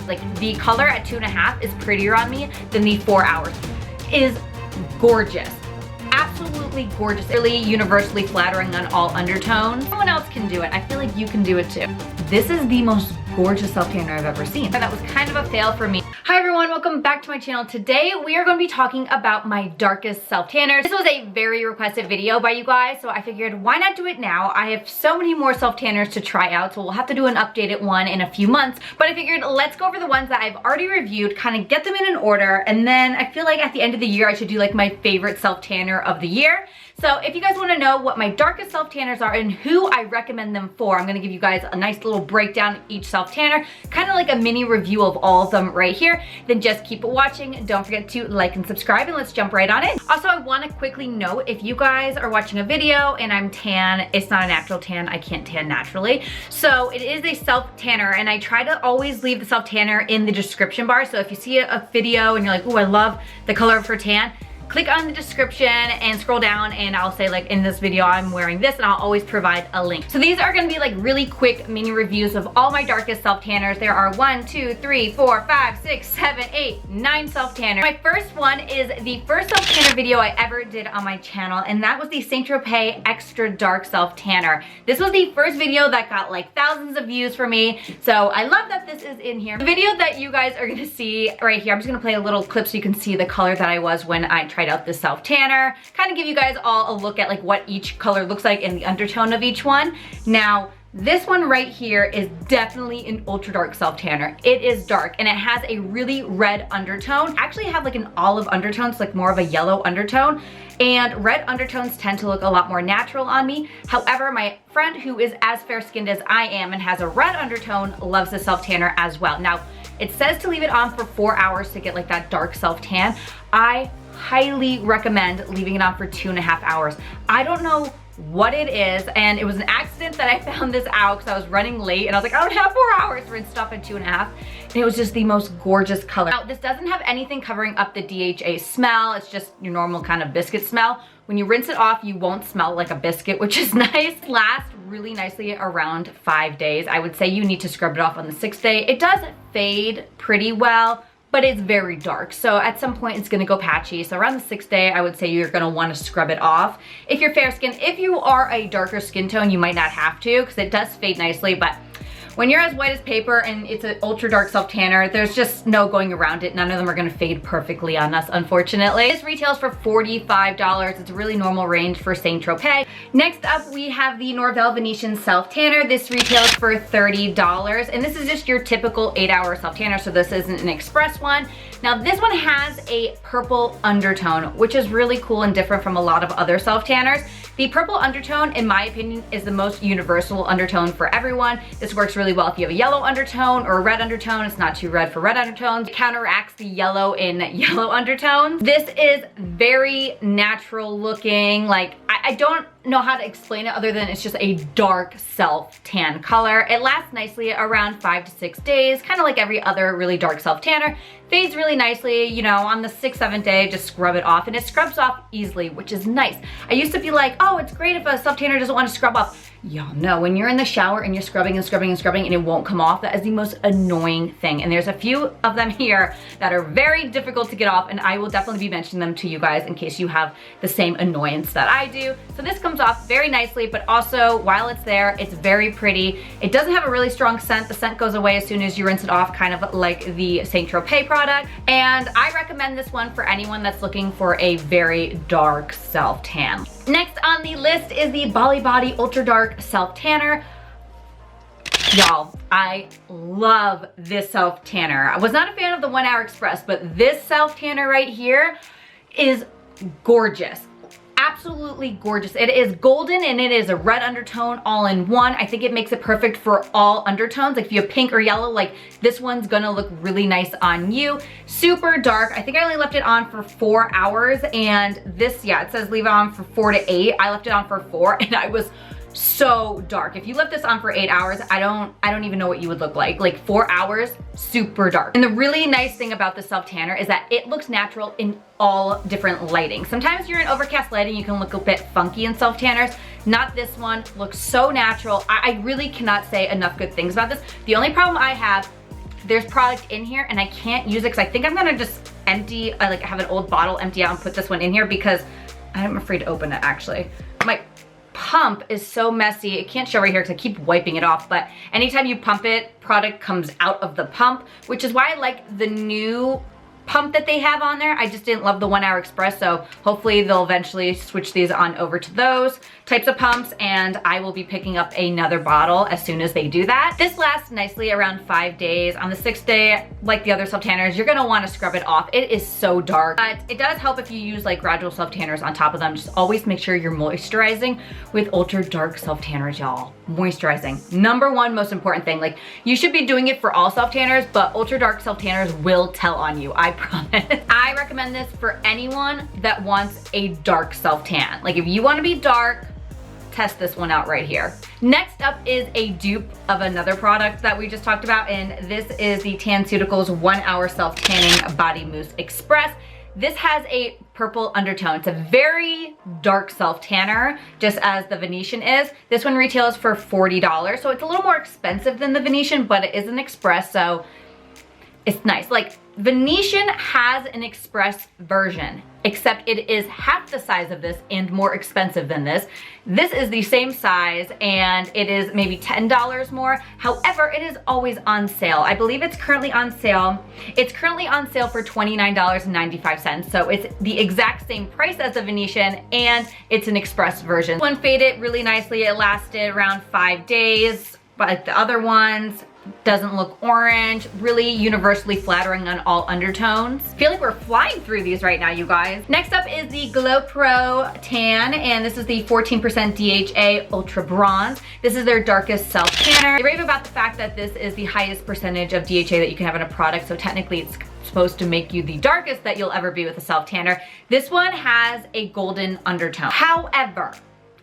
Like the color at 2.5 is prettier on me than the 4 hours. It is gorgeous. Absolutely gorgeous. Really universally flattering on all undertones. No one else can do it. I feel like you can do it too. This is the most gorgeous self-tanner I've ever seen. That was kind of a fail for me. Hi everyone, welcome back to my channel. Today we are going to be talking about my darkest self-tanners. This was a very requested video by you guys, so I figured why not do it now? I have so many more self-tanners to try out, so we'll have to do an updated one in a few months, but I figured let's go over the ones that I've already reviewed, kind of get them in an order, and then I feel like at the end of the year I should do like my favorite self-tanner of the year. So if you guys want to know what my darkest self-tanners are and who I recommend them for, I'm going to give you guys a nice little breakdown of each self-tanner, kind of like a mini review of all of them right here. Then just keep watching. Don't forget to like and subscribe, and let's jump right on in. Also, I want to quickly note, if you guys are watching a video and I'm tan, it's not a natural tan. I can't tan naturally. So it is a self-tanner, and I try to always leave the self-tanner in the description bar. So if you see a video and you're like, oh, I love the color of her tan, click on the description and scroll down, and I'll say like in this video I'm wearing this, and I'll always provide a link. So these are going to be like really quick mini reviews of all my darkest self-tanners. There are 1, 2, 3, 4, 5, 6, 7, 8, 9 self-tanners. My first one is the first self-tanner video I ever did on my channel, and that was the Saint-Tropez Extra Dark Self-Tanner. This was the first video that got like thousands of views for me, so I love that this is in here. The video that you guys are going to see right here, I'm just going to play a little clip so you can see the color that I was when I tried out this self-tanner, kind of give you guys all a look at like what each color looks like and the undertone of each one. Now this one right here is definitely an ultra dark self-tanner. It is dark and it has a really red undertone. I actually have like an olive undertone, so like more of a yellow undertone, and red undertones tend to look a lot more natural on me. However, my friend who is as fair-skinned as I am and has a red undertone loves this self-tanner as well. Now it says to leave it on for 4 hours to get like that dark self-tan. I highly recommend leaving it on for 2.5 hours. I don't know what it is, and it was an accident that I found this out because I was running late and I was like, I don't have 4 hours, rinsed off at 2.5, and it was just the most gorgeous color. Now this doesn't have anything covering up the DHA smell. It's just your normal kind of biscuit smell. When you rinse it off, you won't smell like a biscuit, which is nice. It lasts really nicely around 5 days. I would say you need to scrub it off on the 6th day. It does fade pretty well, but it's very dark, so at some point it's gonna go patchy. So around the 6th day, I would say you're gonna wanna scrub it off. If you're fair skinned, if you are a darker skin tone, you might not have to, because it does fade nicely, but when you're as white as paper and it's an ultra dark self-tanner, there's just no going around it. None of them are gonna fade perfectly on us, unfortunately. This retails for $45. It's a really normal range for Saint-Tropez. Next up, we have the Norvell Venetian Self-Tanner. This retails for $30, and this is just your typical 8-hour self-tanner, so this isn't an express one. Now this one has a purple undertone, which is really cool and different from a lot of other self-tanners. The purple undertone, in my opinion, is the most universal undertone for everyone. This works really well if you have a yellow undertone or a red undertone. It's not too red for red undertones. It counteracts the yellow in yellow undertones. This is very natural looking. Like, I don't know how to explain it other than it's just a dark self-tan color. It lasts nicely around 5 to 6 days, kind of like every other really dark self-tanner. Fades really nicely, you know, on the 6th, 7th day, just scrub it off, and it scrubs off easily, which is nice. I used to be like, oh, it's great if a self-tanner doesn't want to scrub off. Y'all know, when you're in the shower and you're scrubbing and scrubbing and scrubbing and it won't come off, that is the most annoying thing. And there's a few of them here that are very difficult to get off, and I will definitely be mentioning them to you guys in case you have the same annoyance that I do. So this comes off very nicely, but also while it's there, it's very pretty. It doesn't have a really strong scent. The scent goes away as soon as you rinse it off, kind of like the Saint-Tropez product. And I recommend this one for anyone that's looking for a very dark self-tan. Next on the list is the Bali Body Ultra Dark Self-Tanner. Y'all, I love this self-tanner. I was not a fan of the 1 Hour Express, but this self-tanner right here is gorgeous. Absolutely gorgeous. It is golden and it is a red undertone all in one. I think it makes it perfect for all undertones. Like if you have pink or yellow, like this one's gonna look really nice on you. Super dark. I think I only left it on for 4 hours, and this, yeah, it says leave it on for 4 to 8. I left it on for 4 and I was so dark. If you left this on for 8 hours, I don't even know what you would look like. Like 4 hours, super dark. And the really nice thing about the self-tanner is that it looks natural in all different lighting. Sometimes you're in overcast lighting, you can look a bit funky in self-tanners. Not this one. Looks so natural. I really cannot say enough good things about this. The only problem I have there's product in here and I can't use it because I think I'm gonna just empty, I have an old bottle, empty out and put this one in here because I'm afraid to open it actually. My pump is so messy. It can't show right here because I keep wiping it off, but anytime you pump it, product comes out of the pump, which is why I like the new pump that they have on there. I just didn't love the 1 Hour Express, so hopefully they'll eventually switch these on over to those types of pumps, and I will be picking up another bottle as soon as they do that. This lasts nicely around 5 days. On the 6th day, like the other self-tanners, you're gonna wanna scrub it off. It is so dark, but it does help if you use like gradual self-tanners on top of them. Just always make sure you're moisturizing with ultra dark self-tanners, y'all. Moisturizing, #1 most important thing. Like, you should be doing it for all self-tanners, but ultra dark self-tanners will tell on you, I promise. I recommend this for anyone that wants a dark self-tan. Like, if you wanna be dark, test this one out right here. Next up is a dupe of another product that we just talked about, and this is the Tanceuticals 1 Hour Self-Tanning Body Mousse Express. This has a purple undertone. It's a very dark self-tanner, just as the Venetian is. This one retails for $40, so it's a little more expensive than the Venetian, but it is an express, so it's nice. Like, Venetian has an express version, except it is half the size of this and more expensive than this. This is the same size and it is maybe $10 more. However, it is always on sale. I believe it's currently on sale. It's currently on sale for $29.95. So it's the exact same price as the Venetian and it's an express version. This one faded really nicely. It lasted around 5 days, but the other ones doesn't look orange, really universally flattering on all undertones. I feel like we're flying through these right now, you guys. Next up is the Glow Pro Tan, and this is the 14% DHA Ultra Bronze. This is their darkest self-tanner. They rave about the fact that this is the highest percentage of DHA that you can have in a product, so technically it's supposed to make you the darkest that you'll ever be with a self-tanner. This one has a golden undertone. However,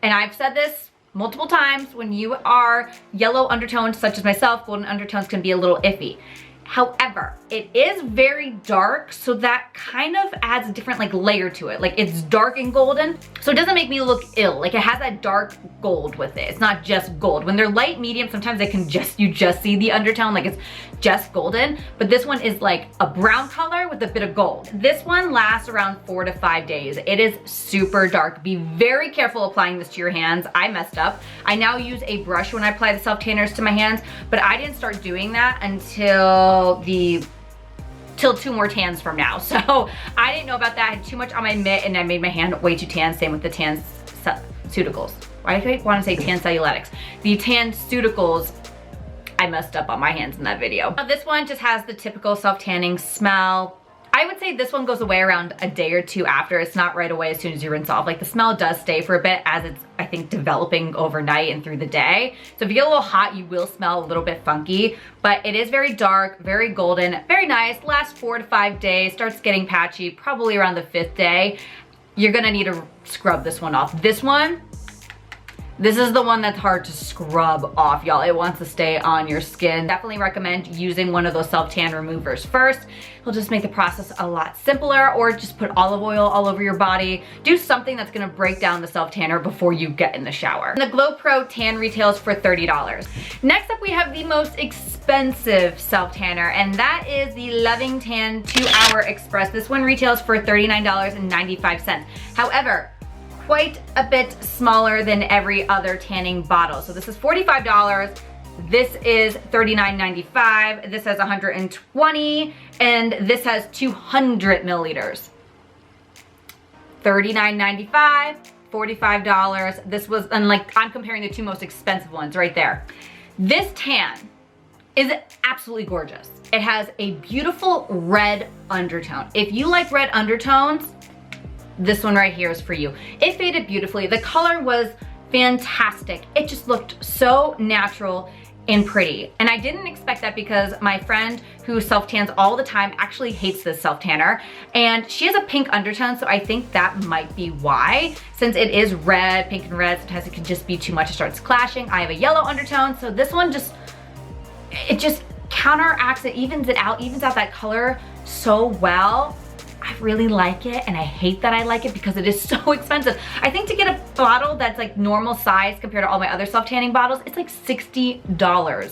and I've said this multiple times, when you are yellow undertones such as myself, golden undertones can be a little iffy. However, it is very dark, so that kind of adds a different like layer to it. Like, it's dark and golden, so it doesn't make me look ill. Like, it has that dark gold with it. It's not just gold. When they're light medium, sometimes they can you just see the undertone, like it's just golden, but this one is like a brown color with a bit of gold. This one lasts around 4 to 5 days. It is super dark. Be very careful applying this to your hands. I messed up. I now use a brush when I apply the self-tanners to my hands, but I didn't start doing that until till 2 more tans from now. So I didn't know about that. I had too much on my mitt and I made my hand way too tan. Same with the Tanceuticals. Why do I want to say Tanceuticals? The Tanceuticals, I messed up on my hands in that video. Now, this one just has the typical self-tanning smell. I would say this one goes away around a day or 2 after. It's not right away as soon as you rinse off. Like, the smell does stay for a bit as it's, I think, developing overnight and through the day. So if you get a little hot, you will smell a little bit funky, but it is very dark, very golden, very nice. Lasts 4 to 5 days, starts getting patchy probably around the 5th day. You're gonna need to scrub this one off. This is the one that's hard to scrub off, y'all. It wants to stay on your skin. Definitely recommend using one of those self-tan removers first. It'll just make the process a lot simpler, or just put olive oil all over your body. Do something that's gonna break down the self-tanner before you get in the shower. And the Glow Pro Tan retails for $30. Next up, we have the most expensive self-tanner, and that is the Loving Tan 2 Hour Express. This one retails for $39.95. However, quite a bit smaller than every other tanning bottle. So this is $45. This is $39.95. This has 120, and this has 200 milliliters. $39.95, $45. This was, and like, I'm comparing the 2 most expensive ones right there. This tan is absolutely gorgeous. It has a beautiful red undertone. If you like red undertones, this one right here is for you. It faded beautifully. The color was fantastic. It just looked so natural and pretty. And I didn't expect that because my friend who self-tans all the time actually hates this self-tanner. And she has a pink undertone, so I think that might be why. Since it is red, pink and red, sometimes it can just be too much. It starts clashing. I have a yellow undertone, so this one it just counteracts it, evens out that color so well. I really like it, and I hate that I like it because it is so expensive. I think to get a bottle that's like normal size compared to all my other self-tanning bottles, it's like $60.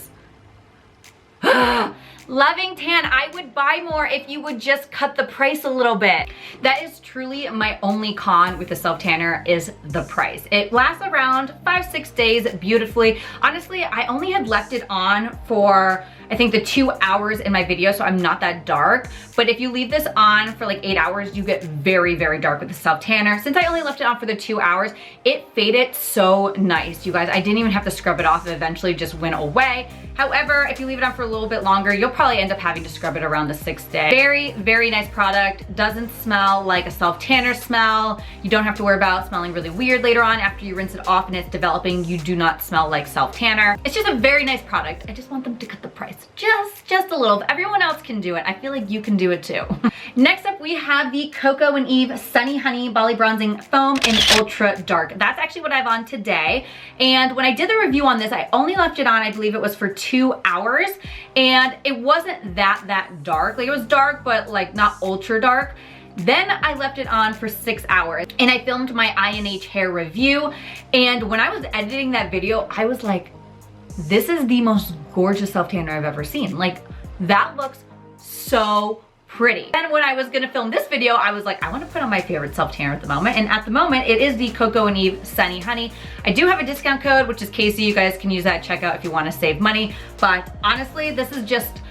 Loving Tan, I would buy more if you would just cut the price a little bit. That is truly my only con with the self tanner is the price. It lasts around 5-6 days beautifully. Honestly, I only had left it on for I think the 2 hours in my video, so I'm not that dark. But if you leave this on for like 8 hours, you get very, very dark with the self tanner. Since I only left it on for the 2 hours, it faded so nice, you guys. I didn't even have to scrub it off. It eventually just went away. However, if you leave it on for a little bit longer, you'll probably end up having to scrub it around the 6th day. Very, very nice product. Doesn't smell like a self tanner smell. You don't have to worry about smelling really weird later on after you rinse it off and it's developing. You do not smell like self tanner. It's just a very nice product. I just want them to cut the price just a little. If everyone else can do it, I feel like you can do it too. Next up, we have the Coco and Eve Sunny Honey Bali Bronzing Foam in Ultra Dark. That's actually what I have on today. And when I did the review on this, I only left it on, I believe it was for 2 hours. And it wasn't that dark. Like it was dark, but like not ultra dark. Then I left it on for 6 hours and I filmed my INH hair review. And when I was editing that video, I was like, this is the most gorgeous self tanner I've ever seen. Like that looks so pretty. And when I was gonna film this video, I was like, I wanna put on my favorite self tanner at the moment. And at the moment, it is the Coco and Eve Sunny Honey. I do have a discount code, which is Casey. You guys can use that at checkout if you wanna save money. But honestly, this is just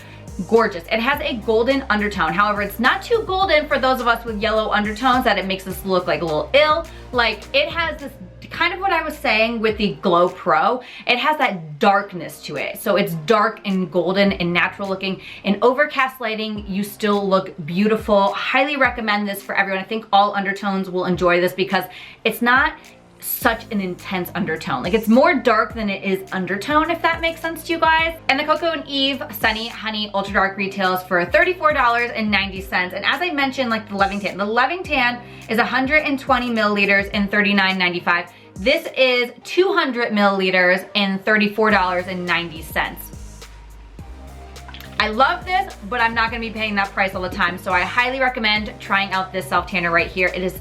gorgeous. It has a golden undertone. However, it's not too golden for those of us with yellow undertones that it makes us look like a little ill. Like it has this kind of what I was saying with the Glow Pro. It has that darkness to it. So it's dark and golden and natural looking. In overcast lighting, you still look beautiful. Highly recommend this for everyone. I think all undertones will enjoy this because it's not such an intense undertone. Like it's more dark than it is undertone, if that makes sense to you guys. And the Coco and Eve Sunny Honey Ultra Dark retails for $34.90. And as I mentioned, like the Loving Tan is 120 milliliters in $39.95. This is 200 milliliters in $34.90. I love this, but I'm not gonna be paying that price all the time. So I highly recommend trying out this self tanner right here. It is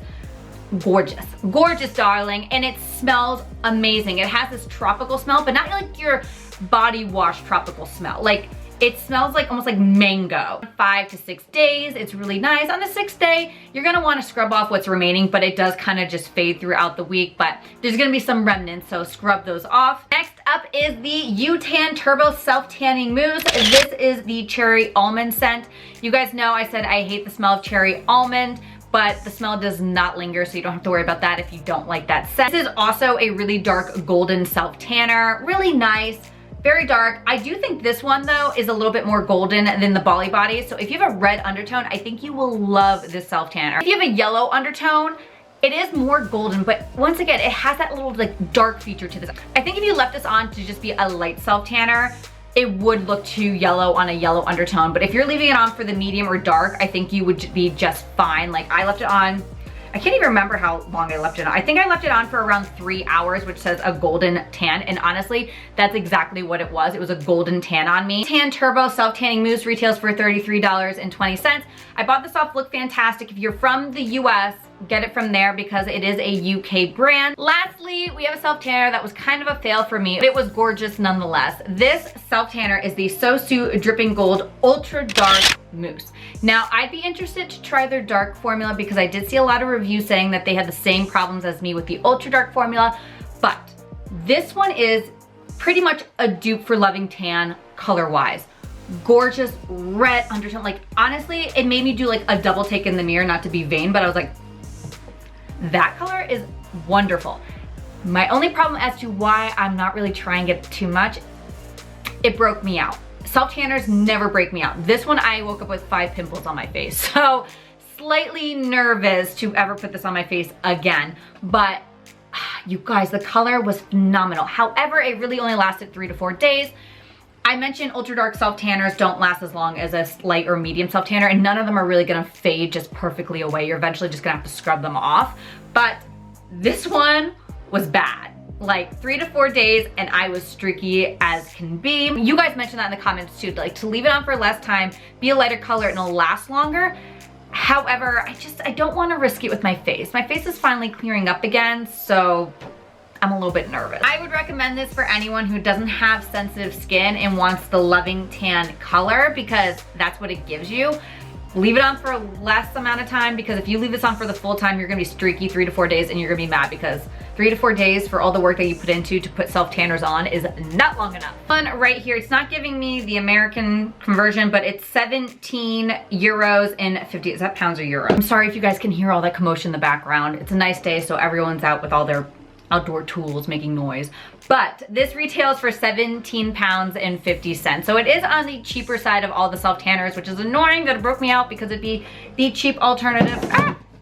gorgeous, gorgeous darling, and it smells amazing. It has this tropical smell, but not like your body wash tropical smell. Like it smells like almost like mango. 5 to 6 days, it's really nice. On the 6th day, you're gonna wanna scrub off what's remaining, but it does kind of just fade throughout the week, but there's gonna be some remnants, so scrub those off. Next up is the U-Tan Turbo Self Tanning Mousse. This is the cherry almond scent. You guys know I said I hate the smell of cherry almond, but the smell does not linger, so you don't have to worry about that if you don't like that scent. This is also a really dark golden self tanner, really nice, very dark. I do think this one though is a little bit more golden than the Bali Body, so if you have a red undertone, I think you will love this self tanner. If you have a yellow undertone, it is more golden, but once again, it has that little like dark feature to this. I think if you left this on to just be a light self tanner, it would look too yellow on a yellow undertone. But if you're leaving it on for the medium or dark, I think you would be just fine. Like I left it on, I can't even remember how long I left it on. I think I left it on for around 3 hours, which says a golden tan. And honestly, that's exactly what it was. It was a golden tan on me. Tan Turbo Self Tanning Mousse retails for $33.20. I bought this off Look Fantastic. If you're from the US, get it from there because it is a UK brand. Lastly, we have a self tanner that was kind of a fail for me, but it was gorgeous nonetheless. This self tanner is the Sosu Dripping Gold Ultra Dark Mousse. Now, I'd be interested to try their dark formula because I did see a lot of reviews saying that they had the same problems as me with the ultra dark formula, but this one is pretty much a dupe for Loving Tan color-wise. Gorgeous red undertone. Like honestly, it made me do like a double take in the mirror, not to be vain, but I was like, that color is wonderful. My only problem as to why I'm not really trying it too much, it broke me out. Self tanners never break me out. This one I woke up with 5 pimples on my face. So slightly nervous to ever put this on my face again. But you guys, the color was phenomenal. However, it really only lasted 3 to 4 days. I mentioned ultra dark self tanners don't last as long as a light or medium self tanner, and none of them are really gonna fade just perfectly away. You're eventually just gonna have to scrub them off. But this one was bad. Like 3 to 4 days and I was streaky as can be. You guys mentioned that in the comments too, like to leave it on for less time, be a lighter color and it'll last longer. However, I don't wanna risk it with my face. My face is finally clearing up again, so I'm a little bit nervous. I would recommend this for anyone who doesn't have sensitive skin and wants the loving tan color, because that's what it gives you. Leave it on for a less amount of time, because if you leave this on for the full time, you're gonna be streaky 3 to 4 days, and you're gonna be mad because 3 to 4 days for all the work that you put into to put self tanners on is not long enough. One right here, it's not giving me the American conversion, but it's 17 euros and 50, is that pounds or euros? I'm sorry if you guys can hear all that commotion in the background. It's a nice day, so everyone's out with all their outdoor tools making noise. But this retails for 17 pounds and 50 cents. So it is on the cheaper side of all the self tanners, which is annoying that it broke me out because it'd be the cheap alternative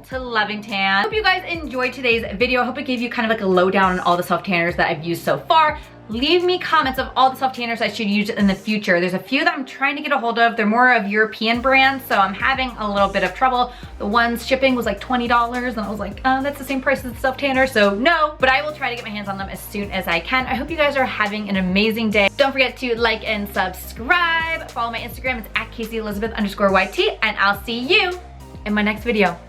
to Loving Tan. I hope you guys enjoyed today's video. I hope it gave you kind of like a lowdown on all the self tanners that I've used so far. Leave me comments of all the self tanners I should use in the future. There's a few that I'm trying to get a hold of. They're more of European brands, so I'm having a little bit of trouble. The ones shipping was like $20, and I was like, that's the same price as the self tanner, so no. But I will try to get my hands on them as soon as I can. I hope you guys are having an amazing day. Don't forget to like and subscribe. Follow my Instagram, it's at CaseyElizabeth_YT, and I'll see you in my next video.